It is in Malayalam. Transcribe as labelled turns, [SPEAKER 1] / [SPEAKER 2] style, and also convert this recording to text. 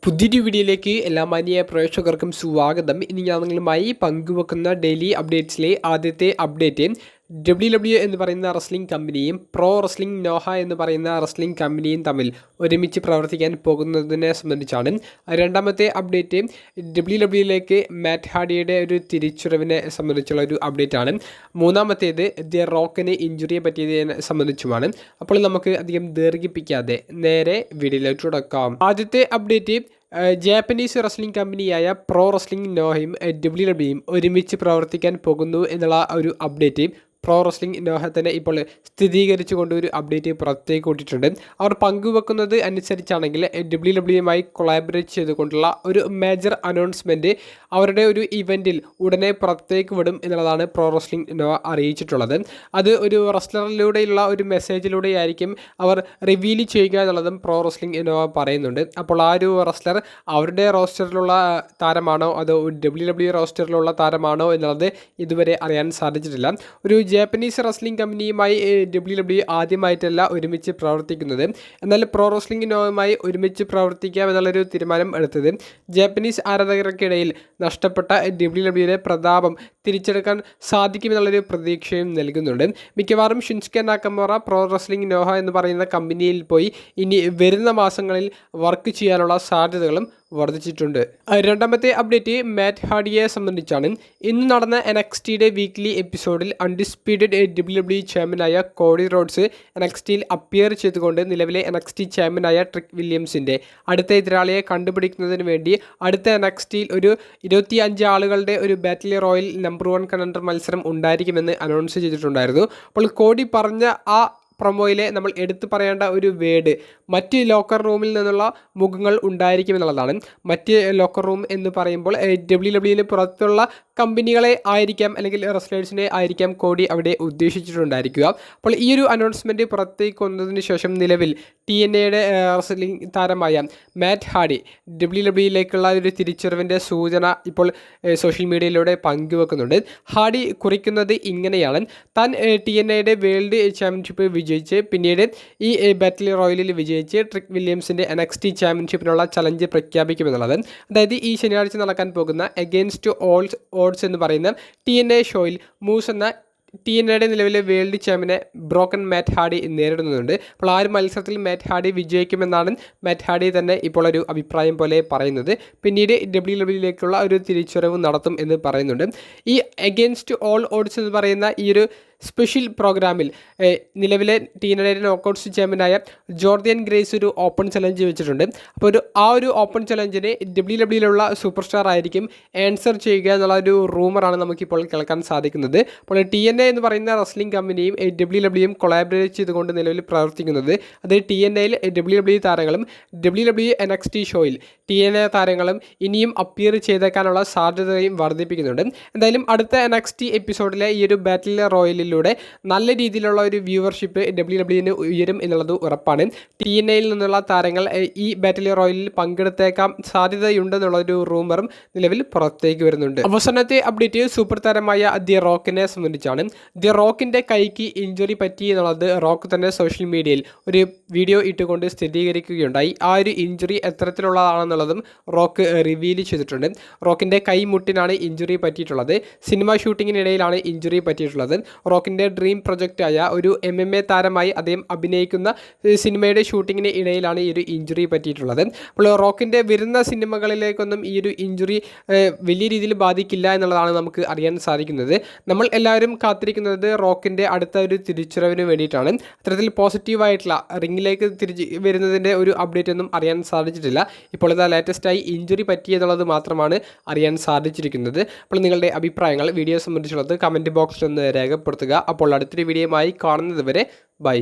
[SPEAKER 1] പുതിയൊരു വീഡിയോയിലേക്ക് എല്ലാ മാന്യ പ്രേക്ഷകർക്കും സ്വാഗതം. ഇനി ഞാൻ നിങ്ങളുമായി പങ്കുവെക്കുന്ന ഡെയിലി അപ്ഡേറ്റ്സിലെ ആദ്യത്തെ അപ്ഡേറ്റ് WWE എന്ന് പറയുന്ന റെസ്ലിംഗ് കമ്പനിയും പ്രോ റെസ്ലിംഗ് നോഹ എന്ന് പറയുന്ന റെസ്ലിംഗ് കമ്പനിയും തമ്മിൽ ഒരുമിച്ച് പ്രവർത്തിക്കാൻ പോകുന്നതിനെ സംബന്ധിച്ചാണ്. രണ്ടാമത്തെ അപ്ഡേറ്റ് WWE മാറ്റ് ഹാർഡിയുടെ ഒരു തിരിച്ചുവരവിനെ സംബന്ധിച്ചുള്ള ഒരു അപ്ഡേറ്റ് ആണ്. മൂന്നാമത്തേത് ദി റോക്കിന് ഇഞ്ചുറിയെ പറ്റിയതിനെ സംബന്ധിച്ചുമാണ്. അപ്പോൾ നമുക്ക് അധികം ദീർഘിപ്പിക്കാതെ നേരെ വീഡിയോയിലേക്ക് തുടക്കാം. ആദ്യത്തെ അപ്ഡേറ്റ് ജാപ്പനീസ് റെസ്ലിംഗ് കമ്പനിയായ പ്രോ റെസ്ലിംഗ് നോഹയും WWE ഒരുമിച്ച് പ്രവർത്തിക്കാൻ പോകുന്നു എന്നുള്ള ഒരു അപ്ഡേറ്റ് പ്രോ റെസ്ലിംഗ് നോഹ തന്നെ ഇപ്പോൾ സ്ഥിരീകരിച്ചുകൊണ്ട് ഒരു അപ്ഡേറ്റ് പുറത്തേക്ക് വിട്ടിട്ടുണ്ട്. അവർ പങ്കുവെക്കുന്നത് അനുസരിച്ചാണെങ്കിൽ WWE കൊളാബറേറ്റ് ചെയ്തുകൊണ്ടുള്ള ഒരു മേജർ അനൗൺസ്മെൻറ്റ് അവരുടെ ഒരു ഇവൻറ്റിൽ ഉടനെ പുറത്തേക്ക് വിടും എന്നുള്ളതാണ് പ്രോ റെസ്ലിംഗ് നോഹ അറിയിച്ചിട്ടുള്ളത്. അത് ഒരു റെസ്ലറിലൂടെയുള്ള ഒരു മെസ്സേജിലൂടെയായിരിക്കും അവർ റിവീൽ ചെയ്യുക എന്നുള്ളതും പ്രോ റെസ്ലിംഗ് നോഹ പറയുന്നുണ്ട്. അപ്പോൾ ആ ഒരു റെസ്ലർ അവരുടെ റോസ്റ്ററിലുള്ള താരമാണോ അതോ WWE റോസ്റ്ററിലുള്ള താരമാണോ എന്നുള്ളത് ഇതുവരെ അറിയാൻ സാധിച്ചിട്ടില്ല. ഒരു ജാപ്പനീസ് റെസ്ലിംഗ് കമ്പനിയുമായി WWE ആദ്യമായിട്ടല്ല ഒരുമിച്ച് പ്രവർത്തിക്കുന്നത്. എന്നാൽ പ്രോ റെസ്ലിംഗ് നോവുമായി ഒരുമിച്ച് പ്രവർത്തിക്കാം എന്നുള്ളൊരു തീരുമാനം എടുത്തത് ജാപ്പനീസ് ആരാധകർക്കിടയിൽ നഷ്ടപ്പെട്ട WWE പ്രതാപം തിരിച്ചെടുക്കാൻ സാധിക്കുമെന്നുള്ളൊരു പ്രതീക്ഷയും നൽകുന്നുണ്ട്. മിക്കവാറും ഷിൻസുക്കെ നാക്കമുറ പ്രോ റെസ്ലിംഗ് നോഹ എന്ന് പറയുന്ന കമ്പനിയിൽ പോയി ഇനി വരുന്ന മാസങ്ങളിൽ വർക്ക് ചെയ്യാനുള്ള സാധ്യതകളും വർദ്ധിച്ചിട്ടുണ്ട്. രണ്ടാമത്തെ അപ്ഡേറ്റ് മാറ്റ് ഹാർഡിയെ സംബന്ധിച്ചാണ്. ഇന്ന് നടന്ന NXTയുടെ വീക്ക്ലി എപ്പിസോഡിൽ അൺഡിസ്പ്യൂട്ടഡ് WWE ചാമ്പ്യനായ കോഡി റോഡ്സ് NXTയിൽ അപ്പിയർ ചെയ്തുകൊണ്ട് നിലവിലെ NXT ചാമ്പ്യനായ ട്രിക് വില്യംസിൻ്റെ അടുത്ത എതിരാളിയെ കണ്ടുപിടിക്കുന്നതിന് വേണ്ടി അടുത്ത NXTയിൽ ഒരു 25 ആളുകളുടെ ഒരു ബാറ്റിൽ റോയൽ നമ്പർ 1 കണ്ടൻഡർ മത്സരം ഉണ്ടായിരിക്കുമെന്ന് അനൗൺസ് ചെയ്തിട്ടുണ്ടായിരുന്നു. അപ്പോൾ കോഡി പറഞ്ഞ ആ പ്രൊമോയിലെ നമ്മൾ എടുത്തു പറയേണ്ട ഒരു വേഡ് മറ്റ് ലോക്കർ റൂമിൽ നിന്നുള്ള മുഖങ്ങൾ ഉണ്ടായിരിക്കുമെന്നുള്ളതാണ്. മറ്റ് ലോക്കർ റൂം എന്ന് പറയുമ്പോൾ WWE പുറത്തുള്ള കമ്പനികളെ ആയിരിക്കാം അല്ലെങ്കിൽ റെസ്ലേഴ്സിനെ ആയിരിക്കാം കോഡി അവിടെ ഉദ്ദേശിച്ചിട്ടുണ്ടായിരിക്കുക. അപ്പോൾ ഈ ഒരു അനൗൺസ്മെൻറ്റ് പുറത്തേക്ക് വന്നതിന് ശേഷം നിലവിൽ TNAയുടെ റെസ്ലിംഗ് താരമായ മാറ്റ് ഹാർഡി WWE ഒരു തിരിച്ചറിവിൻ്റെ സൂചന ഇപ്പോൾ സോഷ്യൽ മീഡിയയിലൂടെ പങ്കുവെക്കുന്നുണ്ട്. ഹാർഡി കുറിക്കുന്നത് ഇങ്ങനെയാണ്: താൻ TNAയുടെ വേൾഡ് ചാമ്പ്യൻഷിപ്പ് വിജയിച്ച് പിന്നീട് ഈ ബാറ്റിൽ റോയലിൽ വിജയിച്ച് ട്രിക് വില്യംസിൻ്റെ NXT ചാമ്പ്യൻഷിപ്പിനുള്ള ചലഞ്ച് പ്രഖ്യാപിക്കുമെന്നുള്ളത്. അതായത് ഈ ശനിയാഴ്ച നടക്കാൻ പോകുന്ന അഗെയിൻസ്റ്റ് ഓൾ ഓഡ്സ് എന്ന് പറയുന്ന TNA ഷോയിൽ മൂസ് എന്ന TNAയുടെ നിലവിലെ വേൾഡ് ചാമ്പ്യനെ ബ്രോക്കൺ മാറ്റ് ഹാർഡി നേരിടുന്നുണ്ട്. അപ്പോൾ ആ ഒരു മത്സരത്തിൽ മാറ്റ് ഹാർഡി വിജയിക്കുമെന്നാണ് മാറ്റ് ഹാർഡി തന്നെ ഇപ്പോൾ ഒരു അഭിപ്രായം പോലെ പറയുന്നത്. പിന്നീട് WWE ഒരു തിരിച്ചുവരവ് നടത്തും എന്ന് പറയുന്നുണ്ട്. ഈ അഗെയിൻസ്റ്റ് ഓൾ ഓഡ്സ് എന്ന് പറയുന്ന ഈ ഒരു സ്പെഷ്യൽ പ്രോഗ്രാമിൽ നിലവിലെ TNAയുടെ നോക്കൗട്ട്സ് ചാമ്പ്യനായ ജോർദിയൻ ഗ്രേസ് ഒരു ഓപ്പൺ ചലഞ്ച് വെച്ചിട്ടുണ്ട്. അപ്പോൾ ആ ഒരു ഓപ്പൺ ചലഞ്ചിന് WWE സൂപ്പർ സ്റ്റാർ ആയിരിക്കും ആൻസർ ചെയ്യുക എന്നുള്ള ഒരു റൂമറാണ് നമുക്കിപ്പോൾ കേൾക്കാൻ സാധിക്കുന്നത്. അപ്പോൾ TNA എന്ന് പറയുന്ന റെസ്ലിംഗ് കമ്പനിയും WWE കൊളാബറേറ്റ് ചെയ്തുകൊണ്ട് നിലവിൽ പ്രവർത്തിക്കുന്നത്. അത് TNAയിൽ WWE താരങ്ങളും WWE NXT ഷോയിൽ TNA താരങ്ങളും ഇനിയും അപ്പിയർ ചെയ്തേക്കാനുള്ള സാധ്യതയും വർദ്ധിപ്പിക്കുന്നുണ്ട്. എന്തായാലും അടുത്ത NXT എപ്പിസോഡിലെ ഈ ഒരു ബാറ്റിൽ റോയലിൽ നല്ല രീതിയിലുള്ള ഒരു വ്യൂവർഷിപ്പ് WWE ഉയരും എന്നുള്ളത് ഉറപ്പാണ്. TNAയിൽ നിന്നുള്ള താരങ്ങൾ ഈ ബാറ്റിൽ റോയലിൽ പങ്കെടുത്തേക്കാൻ സാധ്യതയുണ്ടെന്നുള്ളൊരു റൂമറും നിലവിൽ പുറത്തേക്ക് വരുന്നുണ്ട്. അവസാനത്തെ അപ്ഡേറ്റ് സൂപ്പർ താരമായ ദി റോക്കിനെ സംബന്ധിച്ചാണ്. ദി റോക്കിൻ്റെ കൈക്ക് ഇഞ്ചുറി പറ്റി എന്നുള്ളത് റോക്ക് തന്നെ സോഷ്യൽ മീഡിയയിൽ ഒരു വീഡിയോ ഇട്ടുകൊണ്ട് സ്ഥിരീകരിക്കുകയുണ്ടായി. ആ ഒരു ഇഞ്ചുറി എത്തരത്തിലുള്ളതാണെന്നുള്ളതും റോക്ക് റിവീൽ ചെയ്തിട്ടുണ്ട്. റോക്കിൻ്റെ കൈമുട്ടിനാണ് ഇഞ്ചുറി പറ്റിയിട്ടുള്ളത്. സിനിമ ഷൂട്ടിങ്ങിനിടയിലാണ് ഇഞ്ചുറി പറ്റിയിട്ടുള്ളത്. റോക്കിൻ്റെ ഡ്രീം പ്രൊജക്റ്റായ ഒരു MMA താരമായി അദ്ദേഹം അഭിനയിക്കുന്ന സിനിമയുടെ ഷൂട്ടിങ്ങിന് ഇടയിലാണ് ഈ ഒരു ഇഞ്ചുറി പറ്റിയിട്ടുള്ളത്. അപ്പോൾ റോക്കിൻ്റെ വരുന്ന സിനിമകളിലേക്കൊന്നും ഈ ഒരു ഇഞ്ചുറി വലിയ രീതിയിൽ ബാധിക്കില്ല എന്നുള്ളതാണ് നമുക്ക് അറിയാൻ സാധിക്കുന്നത്. നമ്മൾ എല്ലാവരും കാത്തിരിക്കുന്നത് റോക്കിൻ്റെ അടുത്ത ഒരു തിരിച്ചുവരവിന് വേണ്ടിയിട്ടാണ്. അത്തരത്തിൽ പോസിറ്റീവായിട്ടുള്ള റിങ്ങിലേക്ക് തിരിച്ച് വരുന്നതിൻ്റെ ഒരു അപ്ഡേറ്റ് ഒന്നും അറിയാൻ സാധിച്ചിട്ടില്ല. ഇപ്പോൾ ഇതാ ലേറ്റസ്റ്റായി ഇഞ്ചുറി പറ്റിയെന്നുള്ളത് മാത്രമാണ് അറിയാൻ സാധിച്ചിരിക്കുന്നത്. അപ്പോൾ നിങ്ങളുടെ അഭിപ്രായങ്ങൾ വീഡിയോ സംബന്ധിച്ചുള്ളത് കമൻറ്റ് ബോക്സിൽ ഒന്ന് രേഖപ്പെടുത്തുക. അപ്പോൾ അടുത്തൊരു വീഡിയോയുമായി കാണുന്നത് വരെ ബൈ.